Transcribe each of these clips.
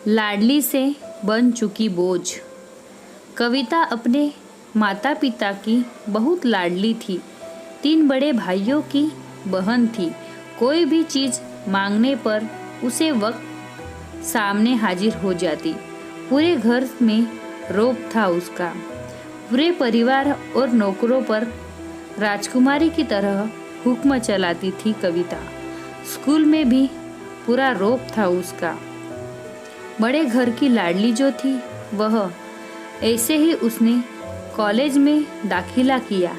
लाडली से बन चुकी बोझ। कविता अपने माता पिता की बहुत लाडली थी। 3 बड़े भाइयों की बहन थी। कोई भी चीज़ मांगने पर उसे वक्त सामने हाजिर हो जाती। पूरे घर में रौब था उसका। पूरे परिवार और नौकरों पर राजकुमारी की तरह हुक्म चलाती थी कविता। स्कूल में भी पूरा रौब था उसका। बड़े घर की लाडली जो थी वह, ऐसे ही उसने कॉलेज में दाखिला किया।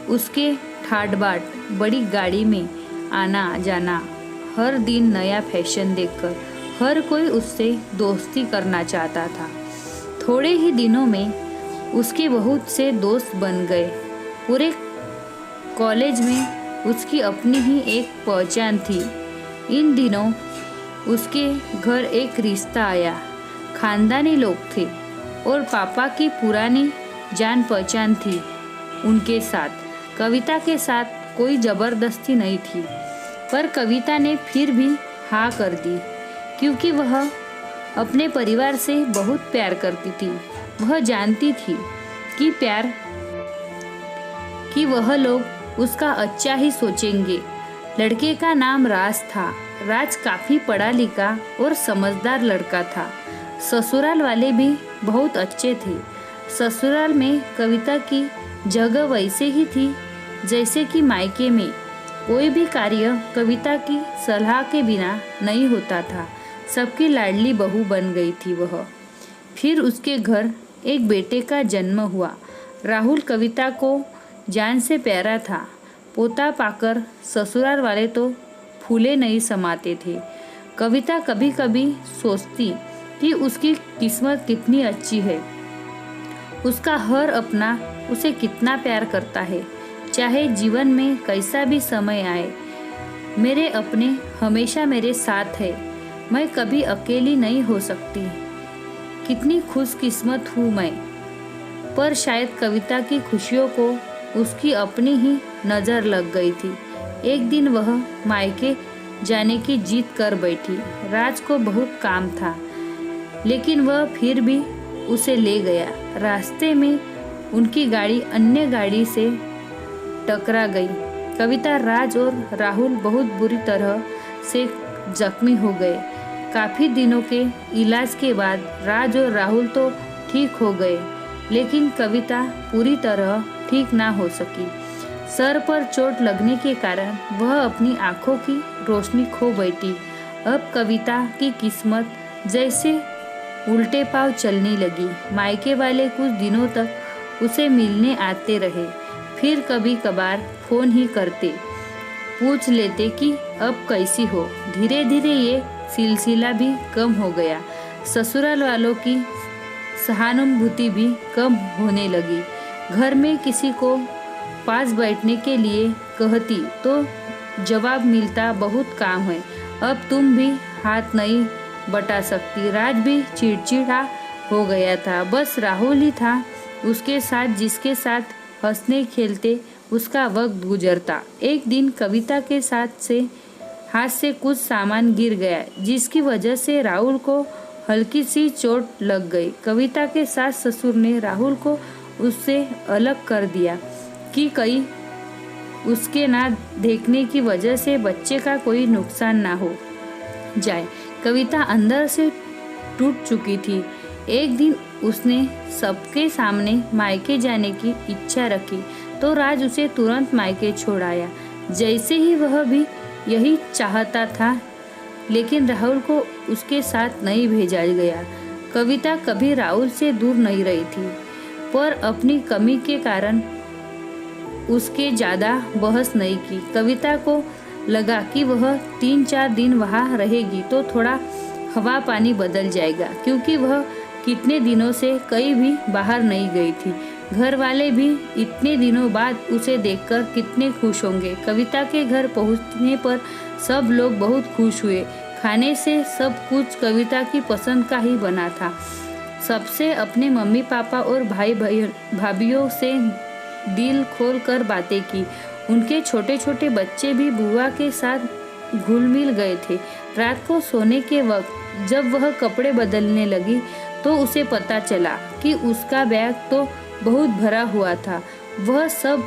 उसके ठाट बाट बड़ी गाड़ी में आना जाना, हर दिन नया फैशन देखकर हर कोई उससे दोस्ती करना चाहता था। थोड़े ही दिनों में उसके बहुत से दोस्त बन गए। पूरे कॉलेज में उसकी अपनी ही एक पहचान थी। इन दिनों उसके घर एक रिश्ता आया। खानदानी लोग थे और पापा की पुरानी जान पहचान थी उनके साथ। कविता के साथ कोई ज़बरदस्ती नहीं थी, पर कविता ने फिर भी हाँ कर दी, क्योंकि वह अपने परिवार से बहुत प्यार करती थी। वह जानती थी कि वह लोग उसका अच्छा ही सोचेंगे। लड़के का नाम राज था। राज काफ़ी पढ़ा लिखा और समझदार लड़का था। ससुराल वाले भी बहुत अच्छे थे। ससुराल में कविता की जगह वैसे ही थी जैसे कि मायके में। कोई भी कार्य कविता की सलाह के बिना नहीं होता था। सबकी लाडली बहू बन गई थी वह। फिर उसके घर एक बेटे का जन्म हुआ। राहुल कविता को जान से प्यारा था। पोता पाकर ससुराल वाले तो फूले नहीं समाते थे। कविता कभी कभी सोचती कि उसकी किस्मत कितनी अच्छी है। उसका हर अपना उसे कितना प्यार करता है। चाहे जीवन में कैसा भी समय आए, मेरे अपने हमेशा मेरे साथ है। मैं कभी अकेली नहीं हो सकती। कितनी खुशकिस्मत हूँ मैं। पर शायद कविता की खुशियों को उसकी अपनी ही नज़र लग गई थी। एक दिन वह मायके जाने की जिद कर बैठी। राज को बहुत काम था, लेकिन वह फिर भी उसे ले गया। रास्ते में उनकी गाड़ी अन्य गाड़ी से टकरा गई। कविता, राज और राहुल बहुत बुरी तरह से जख्मी हो गए। काफ़ी दिनों के इलाज के बाद राज और राहुल तो ठीक हो गए, लेकिन कविता पूरी तरह ठीक ना हो सकी। सर पर चोट लगने के कारण वह अपनी आंखों की रोशनी खो बैठी। अब कविता की किस्मत जैसे उल्टे पांव चलने लगी। मायके वाले कुछ दिनों तक उसे मिलने आते रहे, फिर कभी कभार फोन ही करते, पूछ लेते कि अब कैसी हो। धीरे धीरे ये सिलसिला भी कम हो गया। ससुराल वालों की सहानुभूति भी कम होने लगी। घर में किसी को पास बैठने के लिए कहती तो जवाब मिलता, बहुत काम है, अब तुम भी हाथ नहीं बटा सकती। राज भी चिड़चिड़ा हो गया था। बस राहुल ही था उसके साथ, जिसके साथ हंसने खेलते उसका वक्त गुजरता। एक दिन कविता के हाथ से कुछ सामान गिर गया, जिसकी वजह से राहुल को हल्की सी चोट लग गई। कविता के सास ससुर ने राहुल को उससे अलग कर दिया कि कहीं उसके ना देखने की वजह से बच्चे का कोई नुकसान ना हो जाए। कविता अंदर से टूट चुकी थी। एक दिन उसने सबके सामने मायके जाने की इच्छा रखी तो राज उसे तुरंत मायके छोड़ आया, जैसे ही वह भी यही चाहता था, लेकिन राहुल को उसके साथ नहीं भेजा गया। कविता कभी राहुल से दूर नहीं रही थी, पर अपनी कमी के कारण उसके ज़्यादा बहस नहीं की। कविता को लगा कि वह 3-4 दिन वहाँ रहेगी तो थोड़ा हवा पानी बदल जाएगा, क्योंकि वह कितने दिनों से कहीं भी बाहर नहीं गई थी। घर वाले भी इतने दिनों बाद उसे देखकर कितने खुश होंगे। कविता के घर पहुँचने पर सब लोग बहुत खुश हुए। खाने से सब कुछ कविता की पसंद का ही बना था। सबसे अपने मम्मी पापा और भाई भाभीियों से दिल खोल कर बातें की। उनके छोटे छोटे बच्चे भी बुआ के साथ घुल मिल गए थे। रात को सोने के वक्त जब वह कपड़े बदलने लगी तो उसे पता चला कि उसका बैग तो बहुत भरा हुआ था। वह सब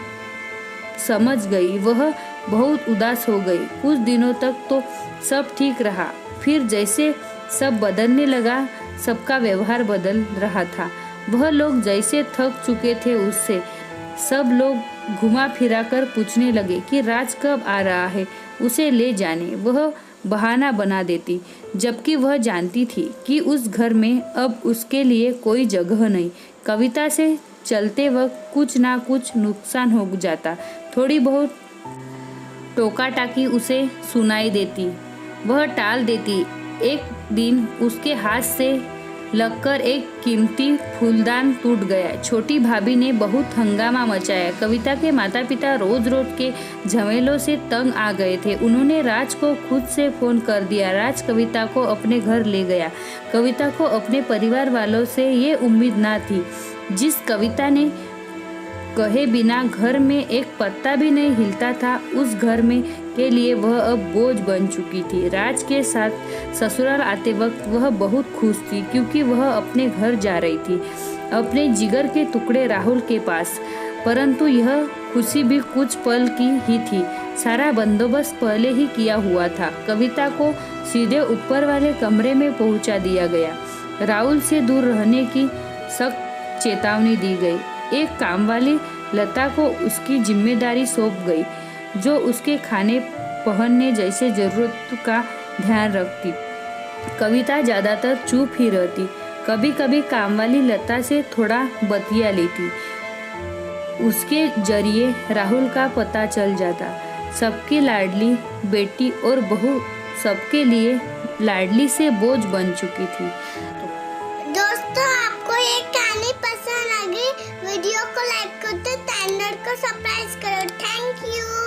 समझ गई। वह बहुत उदास हो गई। कुछ दिनों तक तो सब ठीक रहा, फिर जैसे सब बदलने लगा, सबका व्यवहार बदल रहा था। वह लोग जैसे थक चुके थे उससे। सब लोग घुमा फिरा कर पूछने लगे कि राज कब आ रहा है, उसे ले जाने। वह बहाना बना देती, जबकि वह जानती थी कि उस घर में अब उसके लिए कोई जगह नहीं। कविता से चलते वक्त कुछ ना कुछ नुकसान हो जाता। थोड़ी बहुत टोका टाकी उसे सुनाई देती, वह टाल देती। एक दिन उसके हाथ से लगकर एक कीमती फूलदान टूट गया। छोटी भाभी ने बहुत हंगामा मचाया। कविता के माता पिता रोज रोज के झमेलों से तंग आ गए थे। उन्होंने राज को खुद से फोन कर दिया। राज कविता को अपने घर ले गया। कविता को अपने परिवार वालों से ये उम्मीद ना थी। जिस कविता ने कहे बिना घर में एक पत्ता भी नहीं हिलता था, उस घर में के लिए वह अब बोझ बन चुकी थी। राज के साथ ससुराल आते वक्त वह बहुत खुश थी, क्योंकि वह अपने घर जा रही थी, अपने जिगर के टुकड़े राहुल के पास। परंतु यह खुशी भी कुछ पल की ही थी। सारा बंदोबस्त पहले ही किया हुआ था। कविता को सीधे ऊपर वाले कमरे में पहुंचा दिया गया। राहुल से दूर रहने की सख्त चेतावनी दी गई। एक कामवाली लता को उसकी जिम्मेदारी सौंप गई, जो उसके खाने पहनने जैसे जरूरत का ध्यान रखती। कविता ज्यादातर चुप ही रहती। कभी कभी कामवाली लता से थोड़ा बतिया लेती। उसके जरिए राहुल का पता चल जाता। सबकी लाडली बेटी और बहू सबके लिए लाडली से बोझ बन चुकी थी। दोस्तों, आपको ये कहानी पसंद लगी, वीडियो को लाइक करते, चैनल को सब्सक्राइब करो। Thank you.